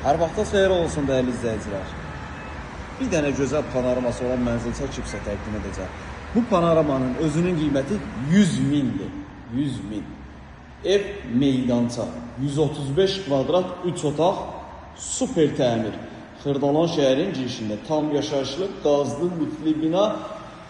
Hər vaxtınız xeyir olsun dəyərli izləyicilər. Bir dənə gözəl panoraması olan mənzil çəkibsə təqdim edəcəm. Bu panoramanın özünün qiyməti 100 mindir. 100 min. Ev meydança. 135 kvadrat 3 otaq. Super təmir. Xırdalan şəhərin girişində tam yaşayışlı, qazlı, liftli bina.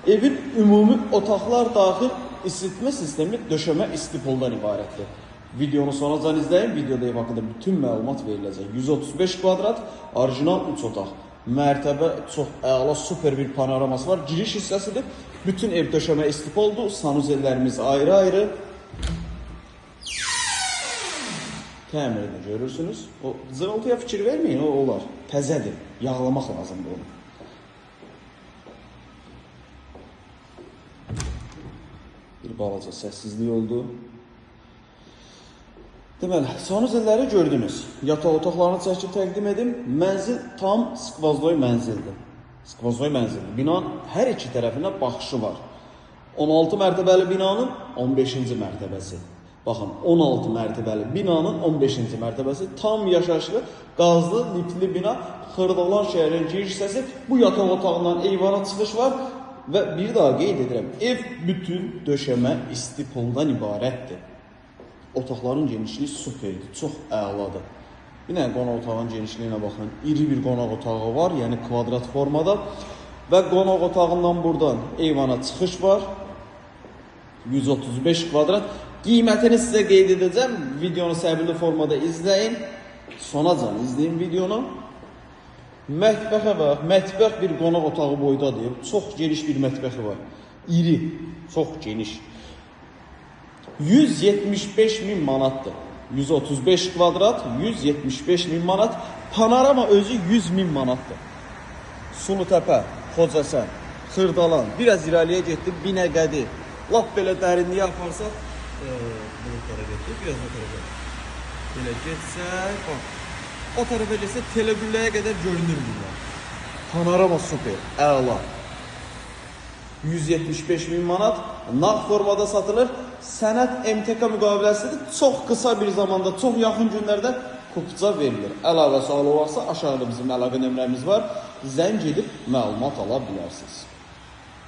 Evin ümumi otaqlar daxil isitmə sistemi döşəmə istipoldan ibarətdir. Videonu sonacan izləyin. Videoda ev haqqında bütün məlumat veriləcək. 135 kvadrat, orijinal 3 otaq. Mərtəbə çox əla, super bir panoraması var. Giriş hissəsidir. Bütün ev döşəmə istipoldur. Sanuzellərimiz ayrı-ayrı. Təmirini görürsünüz. O zırıltıya fikir verməyin, o olar. Təzədir. Yağlamaq lazımdır onu. Bir balaca səssizlik oldu. Deməli, sanuzelləri gördünüz. Yataq otaqlarını çəkib təqdim edim. Mənzil tam skvozdoy mənzildir. Skvozdoy mənzildir. Binanın hər iki tərəfinə baxışı var. 16 mərtəbəli binanın 15-ci mərtəbəsi. Baxın, 16 mərtəbəli binanın 15-ci mərtəbəsi. Tam yaşayışlı, qazlı, liftli bina. Xırdalan şəhərin giriş hissəsi. Bu yataq otağından eyvana çıxış var. Və bir daha qeyd edirəm. Ev bütün döşəmə istipoldan ibarətdir. Otaqların genişliyi superdir, çox əladır. Bir dənə qonaq otağının genişliyinə baxın. İri bir qonaq otağı var, yəni kvadrat formada. Və qonaq otağından buradan eyvana çıxış var. 135 kvadrat. Qiymətini sizə qeyd edəcəm. Videonu səbirli formada izləyin. Sonacan izləyin videonu. Mətbəxə bax. Mətbəx bir qonaq otağı boydadır. Çox geniş bir mətbəxi var. İri, çox geniş. 175 min manatdır. 135 kvadrat, 175 min manat. Panorama özü 100 min manatdır. Sulutəpə, Xocasən, Xırdalan, biraz irəliyə getdik, Binəqədi. Lap belə dərinliyə aparsaq, bulutlara getdik, biraz o tərəfə. Belə getsək, bax. O tərəfə getsək, Telegülləyə qədər görünür bunlar. Panorama super, əla. 175 min manat nağd formada satılır. Sənəd MTK müqaviləsidir. Çox qısa bir zamanda, çox yaxın günlərdə kupça verilir. Əlavə sualı varsa aşağıda bizim əlaqə nömrəmiz var. Zəng edib məlumat ala bilərsiniz.